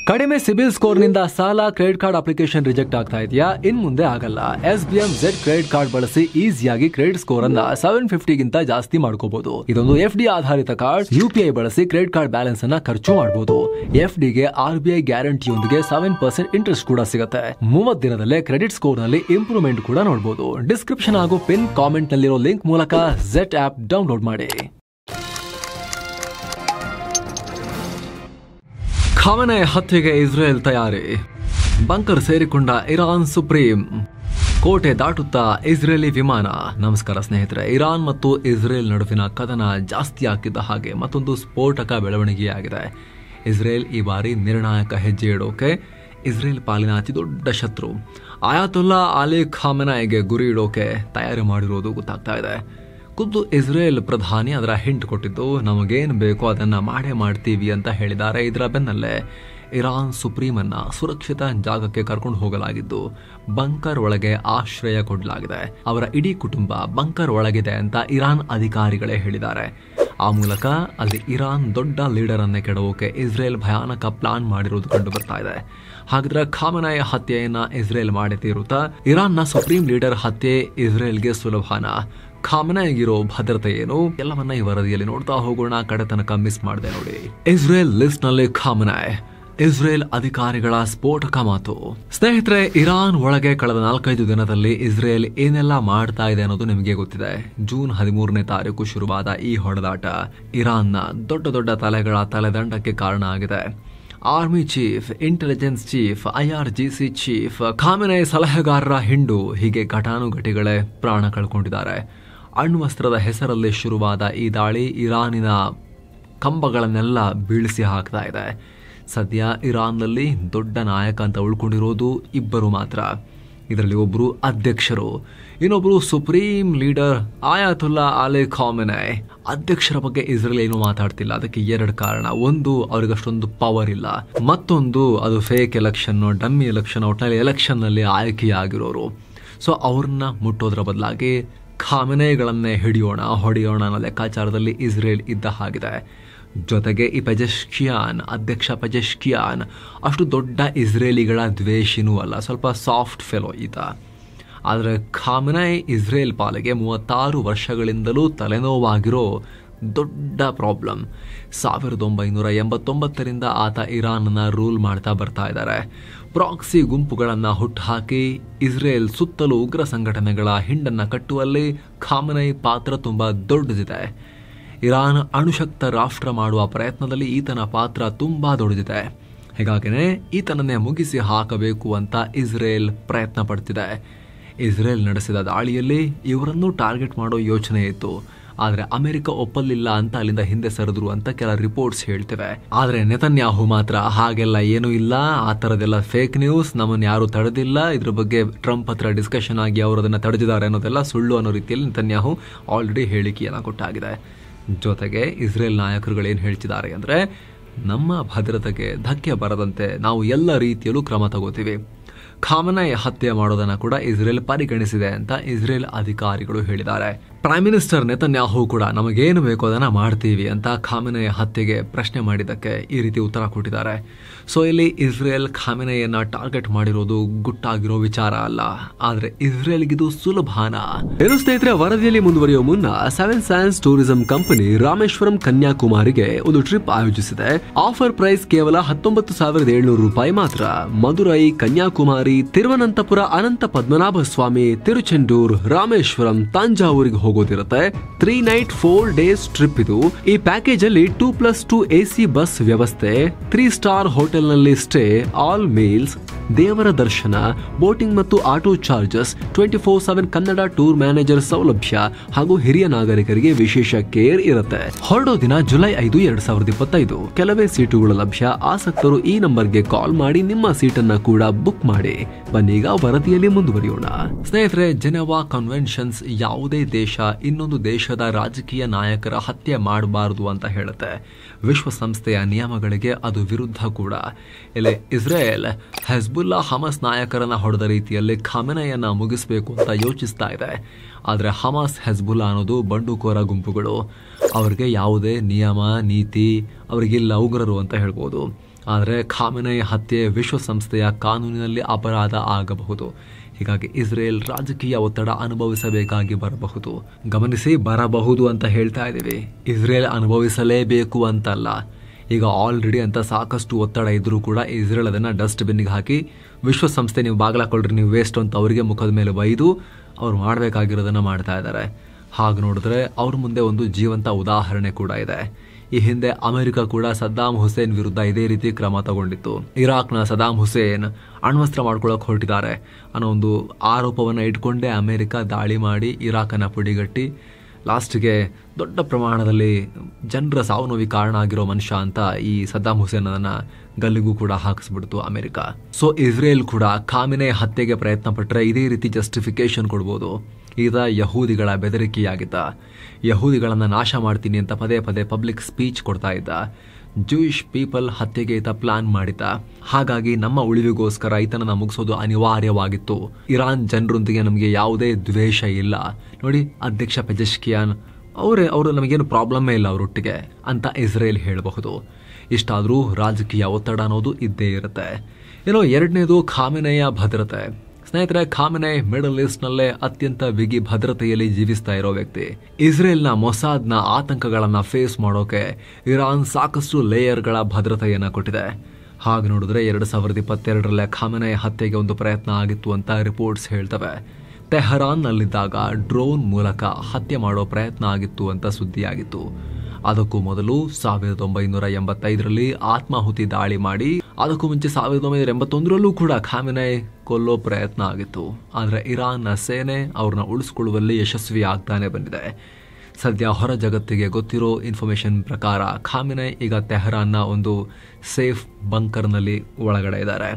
ಕಡಿಮೆ ಸಿಬಿಲ್ ಸ್ಕೋರ್ ನಿಂದ ಸಾಲ ಕ್ರೆಡಿಟ್ ಕಾರ್ಡ್ ಅಪ್ಲಿಕೇಶನ್ ರಿಜೆಕ್ಟ್ ಆಗ್ತಾ ಇದೆಯಾ? ಇನ್ ಮುಂದೆ ಆಗಲ್ಲ. SBM Z ಕ್ರೆಡಿಟ್ ಕಾರ್ಡ್ ಬಳಸಿ ಈಸಿಯಾಗಿ ಕ್ರೆಡಿಟ್ ಸ್ಕೋರ್ ಅನ್ನ 750 ಗಿಂತ ಜಾಸ್ತಿ ಮಾಡ್ಕೋಬಹುದು. ಇದೊಂದು FD ಆಧಾರಿತ ಕಾರ್ಡ್. UPI ಬಳಸಿ ಕ್ರೆಡಿಟ್ ಕಾರ್ಡ್ ಬ್ಯಾಲೆನ್ಸ್ ಅನ್ನ ಖರ್ಚು ಮಾಡಬಹುದು. FD ಗೆ RBI ಗ್ಯಾರಂಟಿಯೊಂದಿಗೆ 7% ಇಂಟ್ರೆಸ್ಟ್ ಕೂಡ ಸಿಗುತ್ತೆ. 30 ದಿನದಲ್ಲೇ ಕ್ರೆಡಿಟ್ ಸ್ಕೋರ್ ನಲ್ಲಿ ಇಂಪ್ರೂವ್ಮೆಂಟ್ ಕೂಡ ನೋಡಬಹುದು. ಡಿಸ್ಕ್ರಿಪ್ಷನ್ ಹಾಗೂ ಪಿನ್ ಕಾಮೆಂಟ್ ನಲ್ಲಿರೋ ಲಿಂಕ್ ಮೂಲಕ Z ಆಪ್ ಡೌನ್ಲೋಡ್ ಮಾಡಿ. ಖಾಮೆನೈ ಹತ್ಯೆಗೆ ಇಸ್ರೇಲ್ ತಯಾರಿ. ಬಂಕರ್ ಸೇರಿಕೊಂಡ ಇರಾನ್ ಸುಪ್ರೀಂ. ಕೋಟೆ ದಾಟುತ್ತಾ ಇಸ್ರೇಲಿ ವಿಮಾನ. ನಮಸ್ಕಾರ ಸ್ನೇಹಿತರೆ. ಇರಾನ್ ಮತ್ತು ಇಸ್ರೇಲ್ ನಡುವಿನ ಕದನ ಜಾಸ್ತಿ ಆಗ್ತಿದ್ದ ಹಾಗೆ ಮತ್ತೊಂದು ಸ್ಫೋಟಕ ಬೆಳವಣಿಗೆಯಾಗಿದೆ. ಇಸ್ರೇಲ್ ಈ ಬಾರಿ ನಿರ್ಣಾಯಕ ಹೆಜ್ಜೆ ಇಡೋಕೆ ಇಸ್ರೇಲ್ ಪಾಲಿನ ಅತಿ ದೊಡ್ಡ ಶತ್ರು ಆಯತುಲ್ಲಾ ಅಲಿ ಖಾಮೆನೈಗೆ ಗುರಿ ಇಡೋಕೆ ತಯಾರಿ ಮಾಡಿರೋದು ಗೊತ್ತಾಗ್ತಾ ಇದೆ. ಖುದ್ದು ಇಸ್ರೇಲ್ ಪ್ರಧಾನಿ ಅದರ ಹಿಂಟ್ ಕೊಟ್ಟಿದ್ದು, ನಮಗೇನು ಬೇಕೋ ಅದನ್ನ ಮಾಡೇ ಮಾಡ್ತೀವಿ ಅಂತ ಹೇಳಿದ್ದಾರೆ. ಇದರ ಬೆನ್ನಲ್ಲೇ ಇರಾನ್ ಸುಪ್ರೀಂ ಅನ್ನ ಸುರಕ್ಷಿತ ಜಾಗಕ್ಕೆ ಕರ್ಕೊಂಡು ಹೋಗಲಾಗಿದ್ದು ಬಂಕರ್ ಒಳಗೆ ಆಶ್ರಯ ಕೊಡಲಾಗಿದೆ. ಅವರ ಇಡೀ ಕುಟುಂಬ ಬಂಕರ್ ಒಳಗಿದೆ ಅಂತ ಇರಾನ್ ಅಧಿಕಾರಿಗಳೇ ಹೇಳಿದ್ದಾರೆ. ಆ ಮೂಲಕ ಅಲ್ಲಿ ಇರಾನ್ ದೊಡ್ಡ ಲೀಡರ್ ಅನ್ನೇ ಕೆಡವೋಕೆ ಇಸ್ರೇಲ್ ಭಯಾನಕ ಪ್ಲಾನ್ ಮಾಡಿರೋದು ಕಂಡು ಬರ್ತಾ ಇದೆ. ಹಾಗಿದ್ರೆ ಖಾಮೆನೈ ಹತ್ಯೆಯನ್ನ ಇಸ್ರೇಲ್ ಮಾಡಿ ತೀರುತ್ತಾ? ಇರಾನ್ನ ಸುಪ್ರೀಂ ಲೀಡರ್ ಹತ್ಯೆ ಇಸ್ರೇಲ್ಗೆ ಸುಲಭನ? ಖಾಮೆನೈಗಿರೋ ಭದ್ರತೆ ಏನು? ಎಲ್ಲವನ್ನ ಈ ವರದಿಯಲ್ಲಿ ನೋಡ್ತಾ ಹೋಗೋಣ. ಕಡೆ ತನಕ ಮಿಸ್ ಮಾಡಿದೆ ನೋಡಿ. ಇಸ್ರೇಲ್ ಲಿಸ್ಟ್ ನಲ್ಲಿ ಖಾಮೆನೈ. ಇಸ್ರೇಲ್ ಅಧಿಕಾರಿಗಳ ಸ್ಫೋಟಕ ಮಾತು. ಸ್ನೇಹಿತರೆ, ಇರಾನ್ ಒಳಗೆ ಕಳೆದ 4-5 ದಿನದಲ್ಲಿ ಇಸ್ರೇಲ್ ಏನೆಲ್ಲ ಮಾಡ್ತಾ ಇದೆ ಅನ್ನೋದು ನಿಮಗೆ ಗೊತ್ತಿದೆ. ಜೂನ್ 13ನೇ ತಾರೀಕು ಶುರುವಾದ ಈ ಹೊಡೆದಾಟ ಇರಾನ್ನ ದೊಡ್ಡ ದೊಡ್ಡ ತಲೆಗಳ ತಲೆದಂಡಕ್ಕೆ ಕಾರಣ ಆಗಿದೆ. Army chief, intelligence chief, IRGC chief, Khamenei ಸಲಹೆಗಾರರ ಹಿಂಡು, ಹೀಗೆ ಘಟಾನುಘಟಿಗಳೇ ಪ್ರಾಣ ಕಳ್ಕೊಂಡಿದ್ದಾರೆ. ಅಣ್ವಸ್ತ್ರದ ಹೆಸರಲ್ಲಿ ಶುರುವಾದ ಈ ದಾಳಿ ಇರಾನಿನ ಕಂಬಗಳನ್ನೆಲ್ಲ ಬೀಳಿಸಿ ಹಾಕ್ತಾ ಇದೆ. ಸದ್ಯ ಇರಾನ್ನಲ್ಲಿ ದೊಡ್ಡ ನಾಯಕ ಅಂತ ಉಳ್ಕೊಂಡಿರೋದು ಇಬ್ಬರು ಮಾತ್ರ. ಇದರಲ್ಲಿ ಒಬ್ಬರು ಅಧ್ಯಕ್ಷರು, ಇನ್ನೊಬ್ರು ಸುಪ್ರೀಂ ಲೀಡರ್ ಆಯತುಲ್ಲಾ ಅಲಿ ಖಾಮೆನೈ. ಅಧ್ಯಕ್ಷರ ಬಗ್ಗೆ ಇಸ್ರೇಲ್ ಏನು ಮಾತಾಡ್ತಿಲ್ಲ. ಅದಕ್ಕೆ 2 ಕಾರಣ. ಒಂದು, ಅವ್ರಿಗಷ್ಟೊಂದು ಪವರ್ ಇಲ್ಲ. ಮತ್ತೊಂದು, ಅದು ಫೇಕ್ ಎಲೆಕ್ಷನ್, ಡಮ್ಮಿ ಎಲೆಕ್ಷನ್, ಒಟ್ಟಿನಲ್ಲಿ ಎಲೆಕ್ಷನ್ ನಲ್ಲಿ ಆಯ್ಕೆಯಾಗಿರೋರು. ಸೊ ಅವ್ರನ್ನ ಮುಟ್ಟೋದ್ರ ಬದಲಾಗಿ ಖಾಮೆನೈಗಳನ್ನೇ ಹೊಡೆಯೋಣ ಅನ್ನೋ ಲೆಕ್ಕಾಚಾರದಲ್ಲಿ ಇಸ್ರೇಲ್ ಇದ್ದ ಹಾಗಿದೆ. ಜೊತೆಗೆ ಈ ಪೆಜೆಶ್ಕಿಯಾನ್, ಅಧ್ಯಕ್ಷ ಪೆಜೆಶ್ಕಿಯಾನ್ ಅಷ್ಟು ದೊಡ್ಡ ಇಸ್ರೇಲಿಗಳ ದ್ವೇಷಿನೂ ಅಲ್ಲ, ಸ್ವಲ್ಪ ಸಾಫ್ಟ್ ಫೆಲೋ ಈತ. ಆದರೆ ಖಾಮೆನೈ ಇಸ್ರೇಲ್ ಪಾಲಿಗೆ 36 ವರ್ಷಗಳಿಂದಲೂ ತಲೆನೋವಾಗಿರೋ ದೊಡ್ಡ ಪ್ರಾಬ್ಲಮ್. 1989ರಿಂದ ಆತ ಇರಾನ್ನ ರೂಲ್ ಮಾಡ್ತಾ ಬರ್ತಾ ಇದ್ದಾರೆ. ಪ್ರಾಕ್ಸಿ ಗುಂಪುಗಳನ್ನು ಹುಟ್ಟುಹಾಕಿ ಇಸ್ರೇಲ್ ಸುತ್ತಲೂ ಉಗ್ರ ಸಂಘಟನೆಗಳ ಹಿಂಡನ್ನು ಕಟ್ಟುವಲ್ಲಿ ಖಾಮೆನೈ ಪಾತ್ರ ತುಂಬ ದೊಡ್ಡದಿದೆ. ಇರಾನ್ ಅಣುಶಕ್ತ ರಾಷ್ಟ್ರ ಮಾಡುವ ಪ್ರಯತ್ನದಲ್ಲಿ ಈತನ ಪಾತ್ರ ತುಂಬಾ ದೊಡ್ಡದಿದೆ. ಹೀಗಾಗಿನೇ ಈತನನ್ನೇ ಮುಗಿಸಿ ಹಾಕಬೇಕು ಅಂತ ಇಸ್ರೇಲ್ ಪ್ರಯತ್ನ ಪಡ್ತಿದೆ. ಇಸ್ರೇಲ್ ನಡೆಸಿದ ದಾಳಿಯಲ್ಲಿ ಇವರನ್ನು ಟಾರ್ಗೆಟ್ ಮಾಡೋ ಯೋಚನೆ ಇತ್ತು. ಆದರೆ ಅಮೆರಿಕ ಒಪ್ಪಲಿಲ್ಲ ಅಂತ ಅಲ್ಲಿಂದ ಹಿಂದೆ ಸರಿದ್ರು ಅಂತ ಕೆಲ ರಿಪೋರ್ಟ್ಸ್ ಹೇಳ್ತಿವೆ. ಆದರೆ ನೆತನ್ಯಾಹು ಮಾತ್ರ ಹಾಗೆಲ್ಲ ಏನೂ ಇಲ್ಲ, ಆ ಥರದೆಲ್ಲ ಫೇಕ್ ನ್ಯೂಸ್, ನಮ್ಮನ್ನು ಯಾರು ತಡೆದಿಲ್ಲ, ಇದ್ರ ಬಗ್ಗೆ ಟ್ರಂಪ್ ಹತ್ರ ಡಿಸ್ಕಷನ್ ಆಗಿ ಅವರು ಅದನ್ನು ತಡೆದಿದ್ದಾರೆ ಅನ್ನೋದೆಲ್ಲ ಸುಳ್ಳು ಅನ್ನೋ ರೀತಿಯಲ್ಲಿ ನೆತನ್ಯಾಹು ಆಲ್ರೆಡಿ ಹೇಳಿಕೆಯನ್ನು ಕೊಟ್ಟಾಗಿದೆ. ಜೊತೆಗೆ ಇಸ್ರೇಲ್ ನಾಯಕರುಗಳೇನು ಹೇಳ್ತಿದ್ದಾರೆ ಅಂದರೆ, ನಮ್ಮ ಭದ್ರತೆಗೆ ಧಕ್ಕೆ ಬರದಂತೆ ನಾವು ಎಲ್ಲ ರೀತಿಯಲ್ಲೂ ಕ್ರಮ ತಗೋತೀವಿ. ಖಾಮೆನೈ ಹತ್ಯೆ ಮಾಡೋದನ್ನ ಕೂಡ ಇಸ್ರೇಲ್ ಪರಿಗಣಿಸಿದೆ ಅಂತ ಇಸ್ರೇಲ್ ಅಧಿಕಾರಿಗಳು ಹೇಳಿದ್ದಾರೆ. ಪ್ರೈಮ್ ಮಿನಿಸ್ಟರ್ ನೆತನ್ಯಾಹು ಕೂಡ ನಮಗೇನು ಬೇಕೋ ಅದನ್ನ ಮಾಡ್ತೀವಿ ಅಂತ ಖಾಮೆನೈ ಹತ್ಯೆಗೆ ಪ್ರಶ್ನೆ ಮಾಡಿದ್ದಕ್ಕೆ ಈ ರೀತಿ ಉತ್ತರ ಕೊಟ್ಟಿದ್ದಾರೆ. ಸೊ ಇಲ್ಲಿ ಇಸ್ರೇಲ್ ಖಾಮೆನೈಯನ್ನ ಟಾರ್ಗೆಟ್ ಮಾಡಿರೋದು ಗುಟ್ಟಾಗಿರೋ ವಿಚಾರ ಅಲ್ಲ, ಆದ್ರೆ ಇಸ್ರೇಲ್ಗಿದು ಸುಲಭಾನ. ಏನು ಸ್ನೇಹಿತರೆ, ವರದಿಯಲ್ಲಿ ಮುಂದುವರಿಯೋ ಮುನ್ನ 7 Sands ಟೂರಿಸಂ ಕಂಪನಿ ರಾಮೇಶ್ವರಂ ಕನ್ಯಾಕುಮಾರಿಗೆ ಒಂದು ಟ್ರಿಪ್ ಆಯೋಜಿಸಿದೆ. ಆಫರ್ ಪ್ರೈಸ್ ಕೇವಲ 19,700 ರೂಪಾಯಿ ಮಾತ್ರ. ಮದುರೈ, ಕನ್ಯಾಕುಮಾರಿ, ತಿರುವನಂತಪುರ, ಅನಂತ ಪದ್ಮನಾಭ ಸ್ವಾಮಿ, ತಿರುಚೆಂಡೂರ್, ರಾಮೇಶ್ವರಂ, ತಂಜಾವೂರಿಗೆ ಹೋಗೋದಿರುತ್ತೆ. 3 night 4 days ಟ್ರಿಪ್ ಇದು. ಈ ಪ್ಯಾಕೇಜ್ ಅಲ್ಲಿ 2+2 AC ಬಸ್ ವ್ಯವಸ್ಥೆ, 3 ಸ್ಟಾರ್ ಹೋಟೆಲ್ ನಲ್ಲಿ ಸ್ಟೇ, ಆಲ್ ಮೀಲ್ಸ್, ದೇವರ ದರ್ಶನ, ಬೋಟಿಂಗ್ ಮತ್ತು auto charges, 24/7 Kannada tour manager ಸೌಲಭ್ಯ ಹಾಗೂ ಹಿರಿಯ ನಾಗರಿಕರಿಗೆ ವಿಶೇಷ ಕೇರ್ ಇರುತ್ತೆ. ಹೊರಡೋ ದಿನ ಜುಲೈ 5, 2025. ಕೆಲವೇ ಸೀಟುಗಳು ಲಭ್ಯ. ಆಸಕ್ತರು ಈ ನಂಬರ್ಗೆ ಕಾಲ್ ಮಾಡಿ ನಿಮ್ಮ ಸೀಟನ್ನ ಕೂಡ ಬುಕ್ ಮಾಡಿ. ಬನ್ನೀಗ ವರದಿಯಲ್ಲಿ ಮುಂದುವರಿಯೋಣ. ಸ್ನೇಹಿತರೆ, ಜೆನೆವಾ ಕನ್ವೆನ್ಷನ್ಸ್ ಯಾವುದೇ ದೇಶ ಇನ್ನೊಂದು ದೇಶದ ರಾಜಕೀಯ ನಾಯಕರ ಹತ್ಯೆ ಮಾಡಬಾರದು ಅಂತ ಹೇಳುತ್ತೆ. ವಿಶ್ವಸಂಸ್ಥೆಯ ನಿಯಮಗಳಿಗೆ ಅದು ವಿರುದ್ಧ ಕೂಡ. ಇಲ್ಲಿ ಇಸ್ರೇಲ್ ಹೆಜ್ಬುಲ್ಲಾ ಹಮಾಸ್ ನಾಯಕರನ್ನ ಹೊಡೆದ ರೀತಿಯಲ್ಲಿ ಖಾಮೆನೈಯನ್ನ ಮುಗಿಸಬೇಕು ಅಂತ ಯೋಚಿಸ್ತಾ ಇದೆ. ಆದರೆ ಹಮಾಸ್, ಹೆಜ್ಬುಲ್ಲಾ ಅನ್ನೋದು ಬಂಡುಕೋರ ಗುಂಪುಗಳು. ಅವರಿಗೆ ಯಾವುದೇ ನಿಯಮ ನೀತಿ ಅವರಿಗಿಲ್ಲ, ಉಗ್ರರು ಅಂತ ಹೇಳ್ಬೋದು. ಆದರೆ ಖಾಮೆನೈ ಹತ್ಯೆ ವಿಶ್ವಸಂಸ್ಥೆಯ ಕಾನೂನಿನಲ್ಲಿ ಅಪರಾಧ ಆಗಬಹುದು. ಹೀಗಾಗಿ ಇಸ್ರೇಲ್ ರಾಜಕೀಯ ಒತ್ತಡ ಅನುಭವಿಸಬೇಕಾಗಿ ಬರಬಹುದು. ಗಮನಿಸಿ, ಬರಬಹುದು ಅಂತ ಹೇಳ್ತಾ ಇದ್ದೀವಿ, ಇಸ್ರೇಲ್ ಅನುಭವಿಸಲೇಬೇಕು ಅಂತಲ್ಲ. ಈಗ ಆಲ್ರೆಡಿ ಅಂತ ಸಾಕಷ್ಟು ಒತ್ತಡ ಇದ್ರೂ ಕೂಡ ಇಸ್ರೇಲ್ ಅದನ್ನು ಡಸ್ಟ್ಬಿನ್ಗೆ ಹಾಕಿ ವಿಶ್ವಸಂಸ್ಥೆ ನೀವು ಬಾಗ್ಲಾಕೊಳ್ರಿ, ನೀವು ವೇಸ್ಟ್ ಅಂತ ಅವರಿಗೆ ಮುಖದ ಮೇಲೆ ಬೈದು ಅವ್ರು ಮಾಡಬೇಕಾಗಿರೋದನ್ನು ಮಾಡ್ತಾ ಇದ್ದಾರೆ. ಹಾಗೆ ನೋಡಿದ್ರೆ ಅವ್ರ ಮುಂದೆ ಒಂದು ಜೀವಂತ ಉದಾಹರಣೆ ಕೂಡ ಇದೆ. ಈ ಹಿಂದೆ ಅಮೆರಿಕ ಕೂಡ ಸದ್ದಾಂ ಹುಸೇನ್ ವಿರುದ್ಧ ಇದೇ ರೀತಿ ಕ್ರಮ ತಗೊಂಡಿತ್ತು. ಇರಾಕ್ನ ಸದ್ದಾಂ ಹುಸೇನ್ ಅಣ್ವಸ್ತ್ರ ಮಾಡ್ಕೊಳ್ಳೋಕೆ ಹೊರಟಿದ್ದಾರೆ ಅನ್ನೋ ಒಂದು ಆರೋಪವನ್ನು ಇಟ್ಕೊಂಡೇ ಅಮೆರಿಕ ದಾಳಿ ಮಾಡಿ ಇರಾಕನ್ನು ಪುಡಿಗಟ್ಟಿ ಲಾಸ್ಟ್ಗೆ ದೊಡ್ಡ ಪ್ರಮಾಣದಲ್ಲಿ ಜನರ ಸಾವು ನೋವಿಗೆ ಕಾರಣ ಆಗಿರೋ ಮನುಷ್ಯ ಅಂತ ಈ ಸದ್ದಾಂ ಹುಸೇನ್ ಅದನ್ನು ಗಲ್ಲಿಗೂ ಕೂಡ ಹಾಕಿಸ್ಬಿಡ್ತು ಅಮೆರಿಕ. ಸೊ ಇಸ್ರೇಲ್ ಕೂಡ ಖಾಮೆನೈ ಹತ್ಯೆಗೆ ಪ್ರಯತ್ನ ಪಟ್ಟರೆ ಇದೇ ರೀತಿ ಜಸ್ಟಿಫಿಕೇಶನ್ ಕೊಡ್ಬೋದು. ಈತ ಯಹೂದಿಗಳ ಬೆದರಿಕೆಯಾಗಿದ್ದ, ಯಹೂದಿಗಳನ್ನು ನಾಶ ಮಾಡ್ತೀನಿ ಅಂತ ಪದೇ ಪದೇ ಪಬ್ಲಿಕ್ ಸ್ಪೀಚ್ ಕೊಡ್ತಾ ಇದ್ದ, ಜೂಯಿಷ್ ಪೀಪಲ್ ಹತ್ಯೆಗೆ ಈತ ಪ್ಲಾನ್ ಮಾಡಿದ್ದ. ಹಾಗಾಗಿ ನಮ್ಮ ಉಳಿವಿಗೋಸ್ಕರ ಈತನನ್ನ ಮುಗಿಸೋದು ಅನಿವಾರ್ಯವಾಗಿತ್ತು. ಇರಾನ್ ಜನರೊಂದಿಗೆ ನಮಗೆ ಯಾವುದೇ ದ್ವೇಷ ಇಲ್ಲ, ನೋಡಿ ಅಧ್ಯಕ್ಷ ಪೆಜೆಶ್ಕಿಯಾನ್ ಅವರು ನಮಗೇನು ಪ್ರಾಬ್ಲಮ್ಮೇ ಇಲ್ಲ ಅವರೊಟ್ಟಿಗೆ ಅಂತ ಇಸ್ರೇಲ್ ಹೇಳಬಹುದು. ಇಷ್ಟಾದರೂ ರಾಜಕೀಯ ಒತ್ತಡ ಅನ್ನೋದು ಇದ್ದೇ ಇರುತ್ತೆ. ಏನೋ ಎರಡನೇದು ಖಾಮೆನೈಯ ಭದ್ರತೆ. ಸ್ನೇಹಿತರೆ, ಖಾಮೆನೈ ಮಿಡಲ್ ಈಸ್ಟ್ನಲ್ಲೇ ಅತ್ಯಂತ ಬಿಗಿ ಭದ್ರತೆಯಲ್ಲಿ ಜೀವಿಸ್ತಾ ಇರೋ ವ್ಯಕ್ತಿ. ಇಸ್ರೇಲ್ನ ಮೊಸಾದ್ನ ಆತಂಕಗಳನ್ನ ಫೇಸ್ ಮಾಡೋಕೆ ಇರಾನ್ ಸಾಕಷ್ಟು ಲೇಯರ್ಗಳ ಭದ್ರತೆಯನ್ನ ಕೊಟ್ಟಿದೆ. ಹಾಗೆ ನೋಡಿದ್ರೆ 2022 ಖಾಮೆನೈ ಹತ್ಯೆಗೆ ಒಂದು ಪ್ರಯತ್ನ ಆಗಿತ್ತು ಅಂತ ರಿಪೋರ್ಟ್ಸ್ ಹೇಳ್ತವೆ. ತೆಹರಾನ್ನಲ್ಲಿದ್ದಾಗ ಡ್ರೋನ್ ಮೂಲಕ ಹತ್ಯೆ ಮಾಡೋ ಪ್ರಯತ್ನ ಆಗಿತ್ತು ಅಂತ ಸುದ್ದಿಯಾಗಿತ್ತು. ಅದಕ್ಕೂ ಮೊದಲು 1985 ಆತ್ಮಾಹುತಿ ದಾಳಿ ಮಾಡಿ, ಅದಕ್ಕೂ ಮುಂಚೆ 1981 ಕೂಡ ಖಾಮೆನೈ ಕೊಲ್ಲೋ ಪ್ರಯತ್ನ ಆಗಿತ್ತು. ಆದರೆ ಇರಾನ್ನ ಸೇನೆ ಅವ್ರನ್ನ ಉಳಿಸ್ಕೊಳ್ಳುವಲ್ಲಿ ಯಶಸ್ವಿ ಆಗ್ತಾನೆ ಬಂದಿದೆ. ಸದ್ಯ ಹೊರ ಜಗತ್ತಿಗೆ ಗೊತ್ತಿರೋ ಇನ್ಫಾರ್ಮೇಶನ್ ಪ್ರಕಾರ ಖಾಮೆನೈ ಈಗ ತೆಹರಾನ್ನ ಒಂದು ಸೇಫ್ ಬಂಕರ್ನಲ್ಲಿ ಒಳಗಡೆ ಇದ್ದಾರೆ.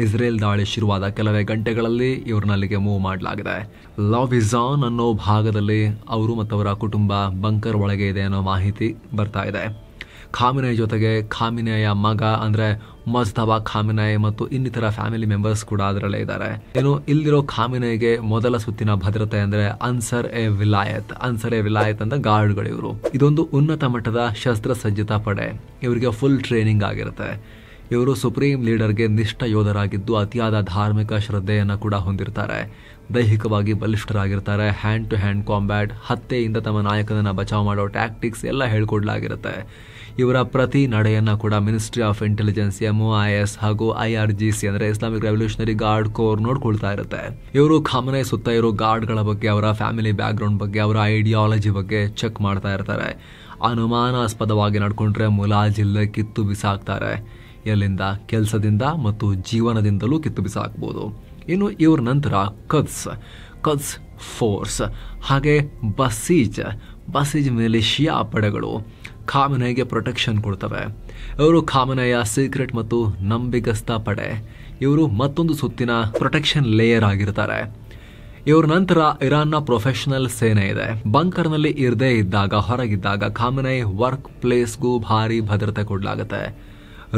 ಇಸ್ರೇಲ್ ದಾಳಿ ಶುರುವಾದ ಕೆಲವೇ ಗಂಟೆಗಳಲ್ಲಿ ಇವ್ರನ್ನ ಅಲ್ಲಿಗೆ ಮೂವ್ ಮಾಡಲಾಗಿದೆ. ಲಾವಿಜಾನ್ ಅನ್ನೋ ಭಾಗದಲ್ಲಿ ಅವರು ಮತ್ತು ಅವರ ಕುಟುಂಬ ಬಂಕರ್ ಒಳಗೆ ಇದೆ ಅನ್ನೋ ಮಾಹಿತಿ ಬರ್ತಾ ಇದೆ. ಖಾಮೆನೈ ಜೊತೆಗೆ ಖಾಮೆನೈಯ ಮಗ ಅಂದ್ರೆ ಮಜ್ತಬಾ ಖಾಮೆನೈ ಮತ್ತು ಇನ್ನಿತರ ಫ್ಯಾಮಿಲಿ ಮೆಂಬರ್ಸ್ ಕೂಡ ಅದರಲ್ಲೇ ಇದ್ದಾರೆ. ಏನು ಇಲ್ಲಿರೋ ಖಾಮೆನೈಗೆ ಮೊದಲ ಸುತ್ತಿನ ಭದ್ರತೆ ಅಂದ್ರೆ ಅನ್ಸರ್ ಎ ವಿಲಾಯತ್ ಅಂತ ಗಾರ್ಡ್ಗಳು ಇವರು. ಇದೊಂದು ಉನ್ನತ ಮಟ್ಟದ ಶಸ್ತ್ರಸಜ್ಜಿತ ಪಡೆ. ಇವರಿಗೆ ಫುಲ್ ಟ್ರೈನಿಂಗ್ ಆಗಿರುತ್ತೆ. ಇವರು ಸುಪ್ರೀಂ ಲೀಡರ್ಗೆ ನಿಷ್ಠ ಯೋಧರಾಗಿದ್ದು ಅತಿಯಾದ ಧಾರ್ಮಿಕ ಶ್ರದ್ಧೆಯನ್ನು ಕೂಡ ಹೊಂದಿರ್ತಾರೆ. ದೈಹಿಕವಾಗಿ ಬಲಿಷ್ಠರಾಗಿರ್ತಾರೆ. ಹ್ಯಾಂಡ್ ಟು ಹ್ಯಾಂಡ್ ಕಾಂಬ್ಯಾಟ್, ಹತ್ಯೆಯಿಂದ ತಮ್ಮ ನಾಯಕನನ್ನು ಬಚಾವ್ ಮಾಡೋ ಟ್ಯಾಕ್ಟಿಕ್ಸ್ ಎಲ್ಲ ಹೇಳ್ಕೊಡ್ಲಾಗಿರುತ್ತೆ. ಇವರ ಪ್ರತಿ ನಡೆಯನ್ನ ಕೂಡ ಮಿನಿಸ್ಟ್ರಿ ಆಫ್ ಇಂಟೆಲಿಜೆನ್ಸ್ MOIS ಹಾಗೂ IRGC ಅಂದ್ರೆ ಇಸ್ಲಾಮಿಕ್ ರೆವಲ್ಯೂಷನರಿ ಗಾರ್ಡ್ ಕೋರ್ ನೋಡ್ಕೊಳ್ತಾ ಇರುತ್ತೆ. ಇವರು ಖಾಮೆನೈ ಸುತ್ತ ಇರೋ ಗಾರ್ಡ್ಗಳ ಬಗ್ಗೆ, ಅವರ ಫ್ಯಾಮಿಲಿ ಬ್ಯಾಕ್ಗ್ರೌಂಡ್ ಬಗ್ಗೆ, ಅವರ ಐಡಿಯಾಲಜಿ ಬಗ್ಗೆ ಚೆಕ್ ಮಾಡ್ತಾ ಇರ್ತಾರೆ. ಅನುಮಾನಾಸ್ಪದವಾಗಿ ನಡ್ಕೊಂಡ್ರೆ ಮುಲಾಜಿಲ್ಲದೆ ಕಿತ್ತು ಬಿಸಾಕ್ತಾರೆ. ಎಲ್ಲಿಂದ? ಕೆಲಸದಿಂದ ಮತ್ತು ಜೀವನದಿಂದಲೂ ಕಿತ್ತು ಬಿಸಾಕ್ಬೋದು. ಇನ್ನು ಇವ್ರ ನಂತರ ಕದ್ಸ್ ಫೋರ್ಸ್ ಹಾಗೆ ಬಸೀಜ್ ಮಿಲಿಷಿಯಾ ಪಡೆಗಳು ಖಾಮೆನೈಗೆ ಪ್ರೊಟೆಕ್ಷನ್ ಕೊಡ್ತವೆ. ಇವರು ಖಾಮೆನೈಯ ಸೀಕ್ರೆಟ್ ಮತ್ತು ನಂಬಿಗಸ್ತ ಪಡೆ. ಇವರು ಮತ್ತೊಂದು ಸುತ್ತಿನ ಪ್ರೊಟೆಕ್ಷನ್ ಲೇಯರ್ ಆಗಿರ್ತಾರೆ. ಇವ್ರ ನಂತರ ಇರಾನ್ನ ಪ್ರೊಫೆಷನಲ್ ಸೇನೆ ಇದೆ. ಬಂಕರ್ನಲ್ಲಿ ಇರದೇ ಇದ್ದಾಗ, ಹೊರಗಿದ್ದಾಗ ಖಾಮೆನೈ ವರ್ಕ್ ಪ್ಲೇಸ್ಗೂ ಭಾರಿ ಭದ್ರತೆ ಕೊಡಲಾಗುತ್ತೆ.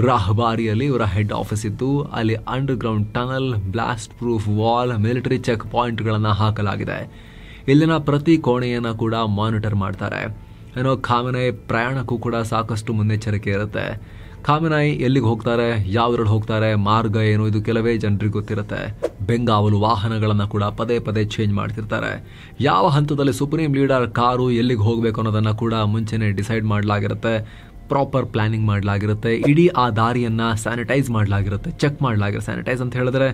ರಾಹ್ಬಾರಿಯಲ್ಲಿ ಇವರ ಹೆಡ್ ಆಫೀಸ್ ಇದ್ದು ಅಲ್ಲಿ underground tunnel, blast proof wall, military check ಪಾಯಿಂಟ್ಗಳನ್ನು ಹಾಕಲಾಗಿದೆ. ಇಲ್ಲಿನ ಪ್ರತಿ ಕೋಣೆಯನ್ನ ಕೂಡ ಮಾನಿಟರ್ ಮಾಡ್ತಾರೆ. ಏನೋ ಖಾಮೆನೈ ಪ್ರಯಾಣಕ್ಕೂ ಕೂಡ ಸಾಕಷ್ಟು ಮುನ್ನೆಚ್ಚರಿಕೆ ಇರುತ್ತೆ. ಖಾಮೆನೈ ಎಲ್ಲಿಗೆ ಹೋಗ್ತಾರೆ, ಯಾವ್ದ್ರಲ್ಲಿ ಹೋಗ್ತಾರೆ, ಮಾರ್ಗ ಏನು, ಇದು ಕೆಲವೇ ಜನರಿಗೆ ಗೊತ್ತಿರುತ್ತೆ. ಬೆಂಗಾವಲು ವಾಹನಗಳನ್ನು ಕೂಡ ಪದೇ ಪದೇ ಚೇಂಜ್ ಮಾಡ್ತಿರ್ತಾರೆ. ಯಾವ ಹಂತದಲ್ಲಿ ಸುಪ್ರೀಂ ಲೀಡರ್ ಕಾರು ಎಲ್ಲಿಗೆ ಹೋಗ್ಬೇಕು ಅನ್ನೋದನ್ನ ಕೂಡ ಮುಂಚೆನೆ ಡಿಸೈಡ್ ಮಾಡಲಾಗಿರುತ್ತೆ. ಪ್ರಾಪರ್ ಪ್ಲಾನಿಂಗ್ ಮಾಡಲಾಗಿರುತ್ತೆ. ಇಡೀ ಆ ದಾರಿಯನ್ನ ಸ್ಯಾನಿಟೈಸ್ ಮಾಡಲಾಗಿರುತ್ತೆ, ಚೆಕ್ ಮಾಡಲಾಗಿರುತ್ತೆ. ಸ್ಯಾನಿಟೈಸ್ ಅಂತ ಹೇಳಿದ್ರೆ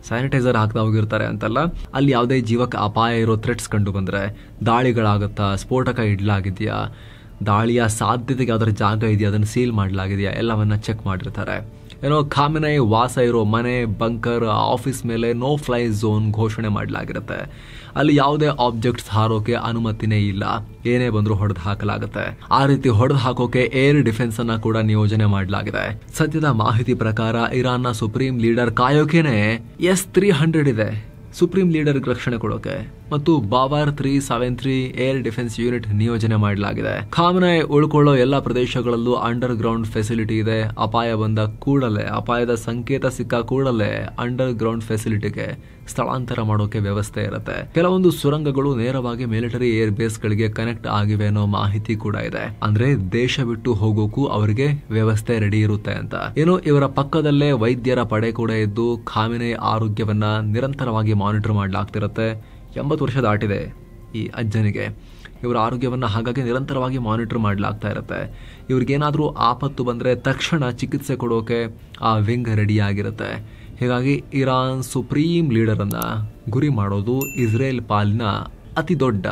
ಸ್ಯಾನಿಟೈಸರ್ ಹಾಕ್ತಾ ಹೋಗಿರ್ತಾರೆ ಅಂತಲ್ಲ. ಅಲ್ಲಿ ಯಾವುದೇ ಜೀವಕ್ಕೆ ಅಪಾಯ ಇರೋ ಥ್ರೆಟ್ಸ್ ಕಂಡು ಬಂದರೆ, ದಾಳಿಗಳಾಗುತ್ತಾ, ಸ್ಫೋಟಕ ಇಡ್ಲಾಗಿದೆಯಾ, ದಾಳಿಯ ಸಾಧ್ಯತೆಗೆ ಯಾವ್ದಾರ ಜಾಗ ಇದೆಯಾ, ಅದನ್ನು ಸೀಲ್ ಮಾಡಲಾಗಿದೆಯಾ, ಎಲ್ಲವನ್ನ ಚೆಕ್ ಮಾಡಿರ್ತಾರೆ. ಏನೋ ಖಾಮೆನೈ ವಾಸ ಇರೋ ಮನೆ, ಬಂಕರ್, ಆಫೀಸ್ ಮೇಲೆ ನೋ ಫ್ಲೈ ಝೋನ್ ಘೋಷಣೆ ಮಾಡಲಾಗಿರುತ್ತೆ. ಅಲ್ಲಿ ಯಾವುದೇ ಆಬ್ಜೆಕ್ಟ್ಸ್ ಹಾರೋಕೆ ಅನುಮತಿನೇ ಇಲ್ಲ. ಏನೇ ಬಂದರೂ ಹೊಡೆದು ಹಾಕಲಾಗುತ್ತೆ. ಆ ರೀತಿ ಹೊಡೆದು ಹಾಕೋಕೆ ಏರ್ ಡಿಫೆನ್ಸ್ ಅನ್ನ ಕೂಡ ನಿಯೋಜನೆ ಮಾಡಲಾಗಿದೆ. ಸದ್ಯದ ಮಾಹಿತಿ ಪ್ರಕಾರ ಇರಾನ್ನ ಸುಪ್ರೀಂ ಲೀಡರ್ ಕಾಯೋಕೆನೆ S-300 ಇದೆ. ಸುಪ್ರೀಂ ಲೀಡರ್ ರಕ್ಷಣೆ ಕೊಡೋಕೆ ಮತ್ತು ಬಾವರ್ 373 ಏರ್ ಡಿಫೆನ್ಸ್ ಯೂನಿಟ್ ನಿಯೋಜನೆ ಮಾಡಲಾಗಿದೆ. ಖಾಮೆನೈ ಉಳ್ಕೊಳ್ಳೋ ಎಲ್ಲಾ ಪ್ರದೇಶಗಳಲ್ಲೂ ಅಂಡರ್ ಗ್ರೌಂಡ್ ಫೆಸಿಲಿಟಿ ಇದೆ. ಅಪಾಯ ಬಂದ ಕೂಡಲೇ, ಅಪಾಯದ ಸಂಕೇತ ಸಿಕ್ಕ ಕೂಡಲೇ ಅಂಡರ್ ಗ್ರೌಂಡ್ ಫೆಸಿಲಿಟಿಗೆ ಸ್ಥಳಾಂತರ ಮಾಡೋಕೆ ವ್ಯವಸ್ಥೆ ಇರುತ್ತೆ. ಕೆಲವೊಂದು ಸುರಂಗಗಳು ನೇರವಾಗಿ ಮಿಲಿಟರಿ ಏರ್ ಬೇಸ್ ಗಳಿಗೆ ಕನೆಕ್ಟ್ ಆಗಿವೆ ಅನ್ನೋ ಮಾಹಿತಿ ಕೂಡ ಇದೆ. ಅಂದ್ರೆ ದೇಶ ಬಿಟ್ಟು ಹೋಗೋಕು ಅವರಿಗೆ ವ್ಯವಸ್ಥೆ ರೆಡಿ ಇರುತ್ತೆ ಅಂತ. ಏನು, ಇವರ ಪಕ್ಕದಲ್ಲೇ ವೈದ್ಯರ ಪಡೆ ಕೂಡ ಇದ್ದು ಖಾಮೆನೈ ಆರೋಗ್ಯವನ್ನ ನಿರಂತರವಾಗಿ ಮಾನಿಟರ್ ಮಾಡಲಾಗ್ತಿರುತ್ತೆ. 80 ವರ್ಷ ದಾಟಿದೆ ಈ ಅಜ್ಜನಿಗೆ. ಇವರ ಆರೋಗ್ಯವನ್ನ ಹಾಗಾಗಿ ನಿರಂತರವಾಗಿ ಮಾನಿಟರ್ ಮಾಡಲಾಗ್ತಾ ಇರುತ್ತೆ. ಇವ್ರಿಗೇನಾದ್ರೂ ಆಪತ್ತು ಬಂದ್ರೆ ತಕ್ಷಣ ಚಿಕಿತ್ಸೆ ಕೊಡೋಕೆ ಆ ವಿಂಗ್ ರೆಡಿ ಆಗಿರುತ್ತೆ. ಹೀಗಾಗಿ ಇರಾನ್ ಸುಪ್ರೀಂ ಲೀಡರ್ ಅನ್ನ ಗುರಿ ಮಾಡೋದು ಇಸ್ರೇಲ್ ಪಾಲಿನ ಅತಿ ದೊಡ್ಡ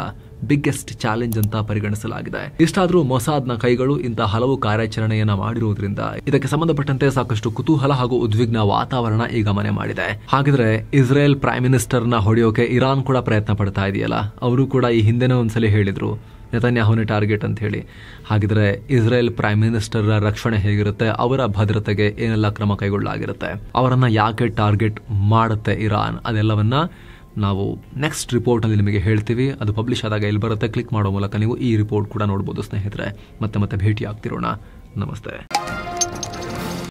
ಬಿಗ್ಗೆಸ್ಟ್ ಚಾಲೆಂಜ್ ಅಂತ ಪರಿಗಣಿಸಲಾಗಿದೆ. ಇಷ್ಟಾದ್ರೂ ಮೊಸಾದ್ನ ಕೈಗಳು ಇಂತಹ ಹಲವು ಕಾರ್ಯಾಚರಣೆಯನ್ನ ಮಾಡಿರುವುದರಿಂದ ಇದಕ್ಕೆ ಸಂಬಂಧಪಟ್ಟಂತೆ ಸಾಕಷ್ಟು ಕುತೂಹಲ ಹಾಗೂ ಉದ್ವಿಗ್ನ ವಾತಾವರಣ ಈಗ ಮನೆ ಮಾಡಿದೆ. ಹಾಗಿದ್ರೆ ಇಸ್ರೇಲ್ ಪ್ರೈಮ್ ಮಿನಿಸ್ಟರ್ ನ ಹೊಡೆಯೋಕೆ ಇರಾನ್ ಕೂಡ ಪ್ರಯತ್ನ ಪಡ್ತಾ ಇದೆಯಲ್ಲ, ಅವರು ಕೂಡ ಈ ಹಿಂದೆನೇ ಒಂದ್ಸಲಿ ಹೇಳಿದ್ರು ನೆತನ್ಯಾಹುನೇ ಟಾರ್ಗೆಟ್ ಅಂತ ಹೇಳಿ. ಹಾಗಿದ್ರೆ ಇಸ್ರೇಲ್ ಪ್ರೈಮ್ ಮಿನಿಸ್ಟರ್ ರಕ್ಷಣೆ ಹೇಗಿರುತ್ತೆ, ಅವರ ಭದ್ರತೆಗೆ ಏನೆಲ್ಲ ಕ್ರಮ ಕೈಗೊಳ್ಳಲಾಗಿರುತ್ತೆ, ಅವರನ್ನ ಯಾಕೆ ಟಾರ್ಗೆಟ್ ಮಾಡುತ್ತೆ ಇರಾನ್, ಅದೆಲ್ಲವನ್ನ ನಾವು ನೆಕ್ಸ್ಟ್ ರಿಪೋರ್ಟ್ ಅಲ್ಲಿ ನಿಮಗೆ ಹೇಳ್ತೀವಿ. ಅದು ಪಬ್ಲಿಷ್ ಆದಾಗ ಇಲ್ಲಿ ಬರುತ್ತೆ. ಕ್ಲಿಕ್ ಮಾಡೋ ಮೂಲಕ ನೀವು ಈ ರಿಪೋರ್ಟ್ ಕೂಡ ನೋಡಬಹುದು ಸ್ನೇಹಿತರೆ. ಮತ್ತೆ ಭೇಟಿ ಆಗ್ತಿರೋಣ. ನಮಸ್ತೆ.